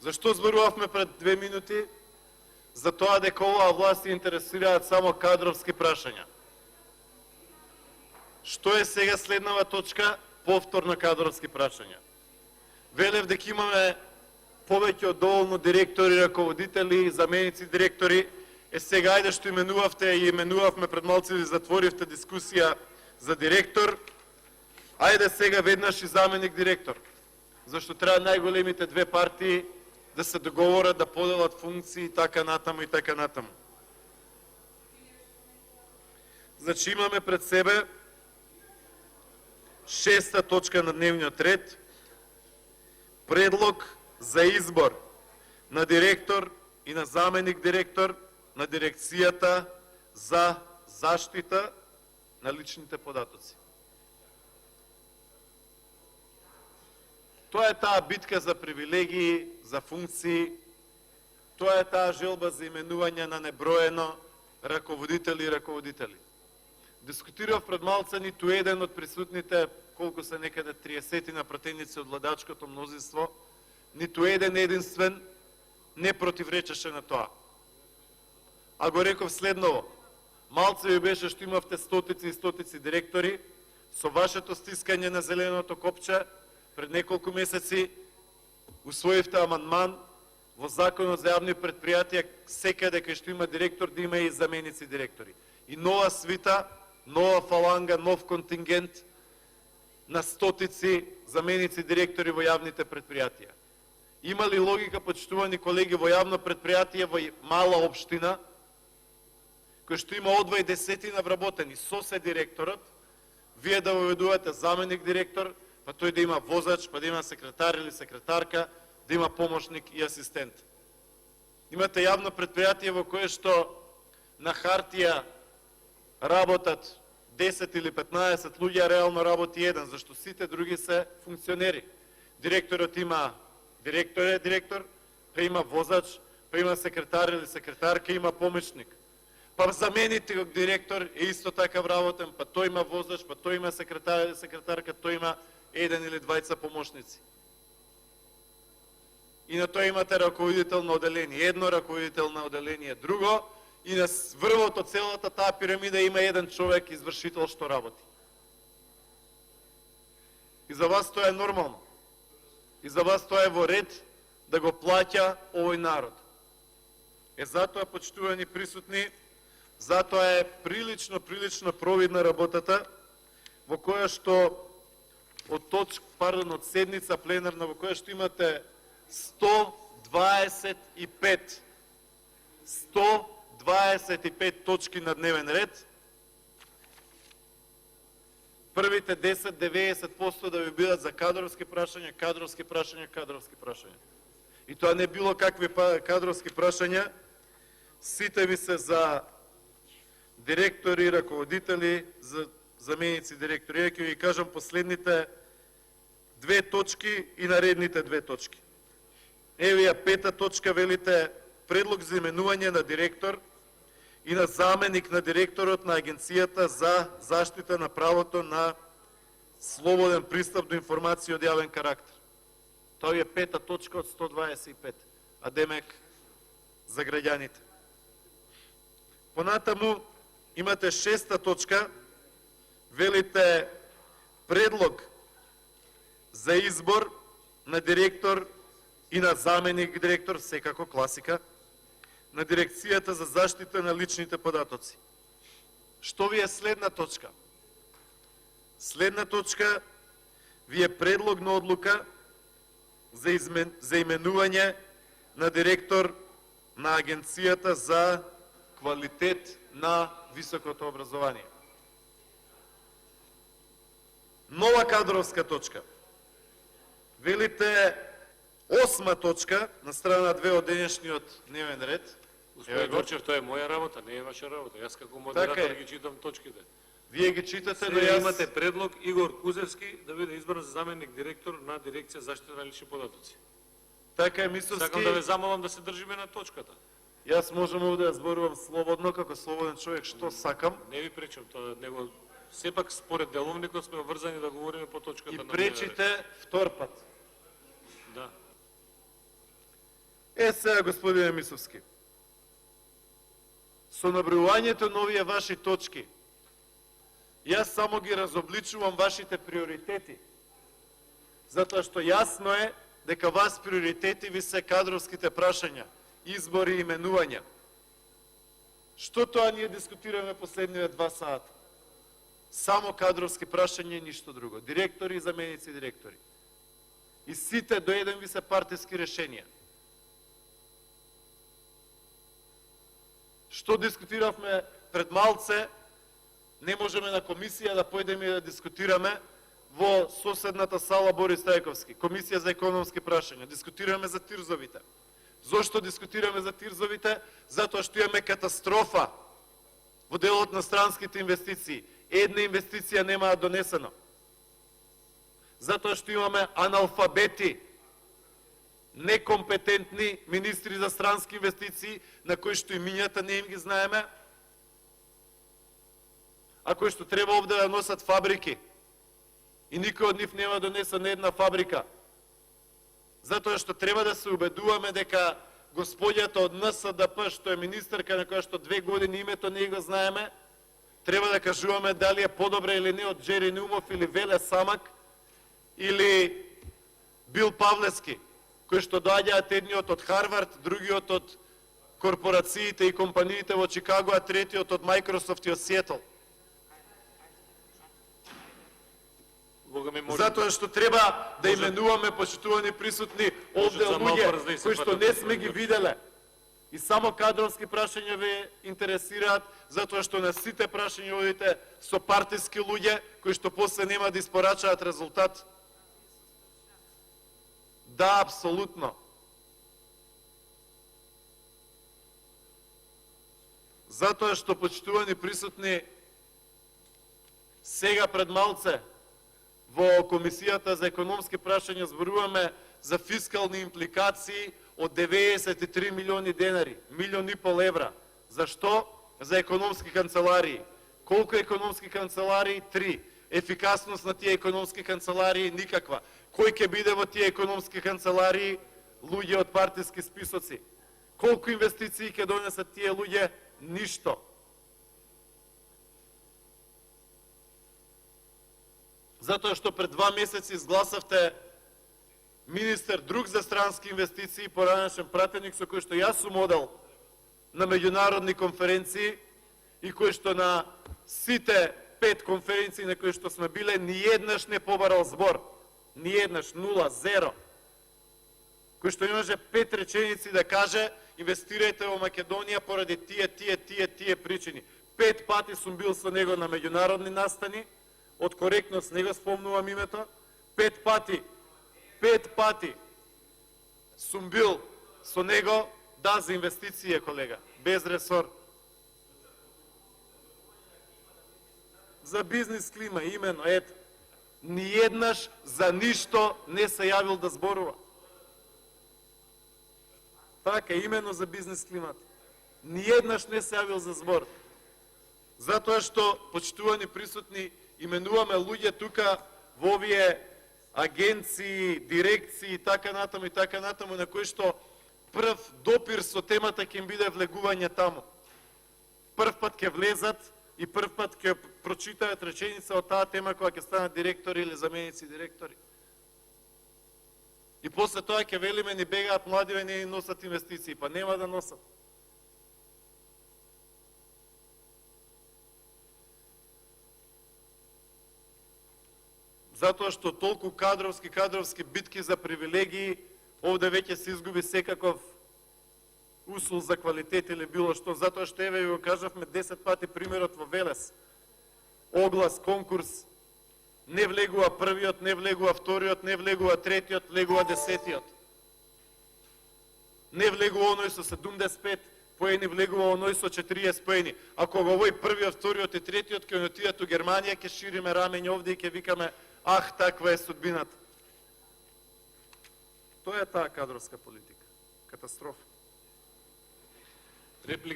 Зашто зборувавме пред 2 минути? За тоа дека оваа власт се интересираат само кадровски прашања. Што е сега следнава точка? Повтор на кадровски прашања. Велев дека имаме повеќе од доволно директори, раководители, заменици директори. Сега ајде што именувавте и именувавме пред малце и затворивте дискусија за директор. Ајде сега веднаш и заменик директор. Зашто треба најголемите две партии да се договорат да поделат функции и така натаму и така натаму. Значи имаме пред себе 6-та точка на дневниот ред. Предлог за избор на директор и на заменик директор на дирекцијата за заштита на личните податоци. Тоа е таа битка за привилегии, за функции, тоа е таа желба за именување на неброено раководители и раководители. Дискутирав пред малце, ниту еден од присутните, колку се некаде 30 на пратеници од владачкото мнозинство, ниту еден единствен не противречеше на тоа. А го реков следново: малце ви беше што имавте стотици и стотици директори, со вашето стискање на зеленото копче пред неколку месеци усвоивте амандман во Законот за јавни предпријатија, секаде кај што има директор да има и заменици директори. И нова свита, нова фаланга, нов контингент на стотици заменици директори во јавните предпријатија. Има ли логика, почитувани колеги, во јавно предпријатие во мала општина, кој што има одвај десетина вработени со се директорот, вие да воведувате заменик директор, па тој да има возач, па да има секретар или секретарка, да има помошник и асистент. Имате јавно предпријатие во кое што на хартија работат 10 или 15 луѓе, а реално работи еден, зашто сите други се функционери. Директорот има директор, па има возач, па има секретар или секретарка, има помошник. Па замените директор е исто така вработен, па тој има возач, па тој има секретар или секретарка, тој има еден или двајца помошници. И на тој имате раководител на оделение, едно раководител на оделение, друго, и на врвот од целата таа пирамида има еден човек извршител што работи. И за вас тоа е нормално. И за вас тоа е во ред да го плаќа овој народ. Затоа, почитувани присутни, затоа е прилично провидна работата, во која што од седница пленарна, во која што имате 125 точки на дневен ред. Првите 10-90% да ви бидат за кадровски прашања. И тоа не било какви кадровски прашања, сите ви се за директори, раководители, за заменици директори. Ја ќе ви кажам последните 2 точки и наредните 2 точки. Еве ја 5-та точка, велите: предлог за именување на директор и на заменик на директорот на Агенцијата за заштита на правото на слободен пристап до информации од јавен карактер. Тоа е 5-та точка од 125, а демек за граѓаните. Понатаму имате 6-та точка, велите: предлог за избор на директор и на заменик директор, секако класика, на дирекцијата за заштита на личните податоци. Што ви е следна точка? Следна точка ви е предлог на одлука за именување на директор на Агенцијата за квалитет на високото образование. Нова кадровска точка. Велите 8-ма точка на страна 2 од денешниот дневен ред. Господин Горчев, тоа е моја работа, не е ваша работа. Јас како модератор ги читам точките. Вие ги читате, но јас... имате предлог Игор Кузевски да биде избран за заменик директор на дирекција заштита на лични податоци. Така е, Мисовски. Сакам да ве замолам да се држиме на точката. Јас можам да ја зборувам слободно, како слободен човек, што сакам. Не ви пречам, тоа него сепак според деловникот сме обврзани да говориме по точката и на пречите втор пат. Да. сега, господине Мисовски, со набројувањето на овие ваши точки, јас само ги разобличувам вашите приоритети, затоа што јасно е дека вас приоритети ви се кадровските прашања, избори и именувања. Што тоа ние дискутираме последниве 2 сата? Само кадровски прашања и ништо друго. Директори и заменици директори. И сите до еден ви се партиски решенија. Што дискутиравме пред малце, не можеме на комисија да појдеме и да дискутираме во соседната сала Борис Тајковски, Комисија за економски прашања. Дискутираме за тирзовите. Зошто дискутираме за тирзовите? Затоа што имаме катастрофа во делот на странските инвестиции. Една инвестиција нема донесено. Затоа што имаме аналфабети, некомпетентни министри за странски инвестиции, на кои што имињата не им ги знаеме, а кои што треба овде да носат фабрики. И никој од нив нема донесе на една фабрика. Затоа што треба да се убедуваме дека господјата од НСДП, што е министерка на која што 2 години името не го знаеме, треба да кажуваме дали е подобра или не од Джери Неумов или Веле Самак или Бил Павлевски, кои што доаѓаат едниот од Харвард, другиот од корпорациите и компаниите во Чикаго, а третиот од Майкрософт и од Сиетл. Затоа што треба да именуваме почитувани присутни овде луѓе кои што не сме ги виделе. И само кадровски прашања ве интересираат, затоа што на сите прашања одите со партиски луѓе кои што после нема да испорачаат резултат. Да, апсолутно. Затоа што, почитувани присутни, сега пред малце во Комисијата за економски прашања зборуваме за фискални импликации од 93 милиони денари, 1,5 евра. Зашто? За економски канцеларии. Колку економски канцеларии? 3. Ефикасност на тие економски канцеларии? Никаква. Кој ќе биде во тие економски канцеларии? Луѓе од партиски списоци. Колку инвестиции ќе донесат тие луѓе? Ништо. Затоа што пред 2 месеци изгласавте министер друг за странски инвестиции, поранешен пратеник со кој што јас сум одел на меѓународни конференции и кој што на сите 5 конференции на кои што сме биле, ниеднаш не побарал збор. Ниеднаш, 0, 0. Кој што имаше 5 реченици да каже, инвестирајте во Македонија поради тие причини. 5 пати сум бил со него на меѓународни настани, од коректност не го спомнувам името, 5 пати сум бил со него, да, за инвестиција, колега, без ресор. За бизнес клима, имено, ето. Ниеднаш за ништо не се јавил да зборува. Така, имено за бизнес климата. Ниеднаш не се јавил за збор. Затоа што, почитувани присутни, именуваме луѓе тука во овие агенции, дирекции и така натаму, на кои што прв допир со темата ќе им биде влегување таму. Прв пат ќе влезат и прв пат ќе прочитаат реченица од таа тема која ќе станат директори или заменици директори. И после тоа ќе велиме ни бегаат младиве, не носат инвестиции, па нема да носат. Затоа што толку кадровски битки за привилегии, овде веќе се изгуби секаков усул за квалитет или било што, затоа што еве го кажавме 10 пати примерот во Велес. Оглас, конкурс, не влегува првиот, не влегува вториот, не влегува третиот, влегува 10-тиот. Не влегува оној со 75 поени, влегува оној со 40 поени. Ако го овој првиот, вториот и третиот ќе отидат у Германија, ќе шириме рамења овде и ќе викаме ах, таква е судбината. Тоа е таа кадровска политика. Катастрофа. Реплика.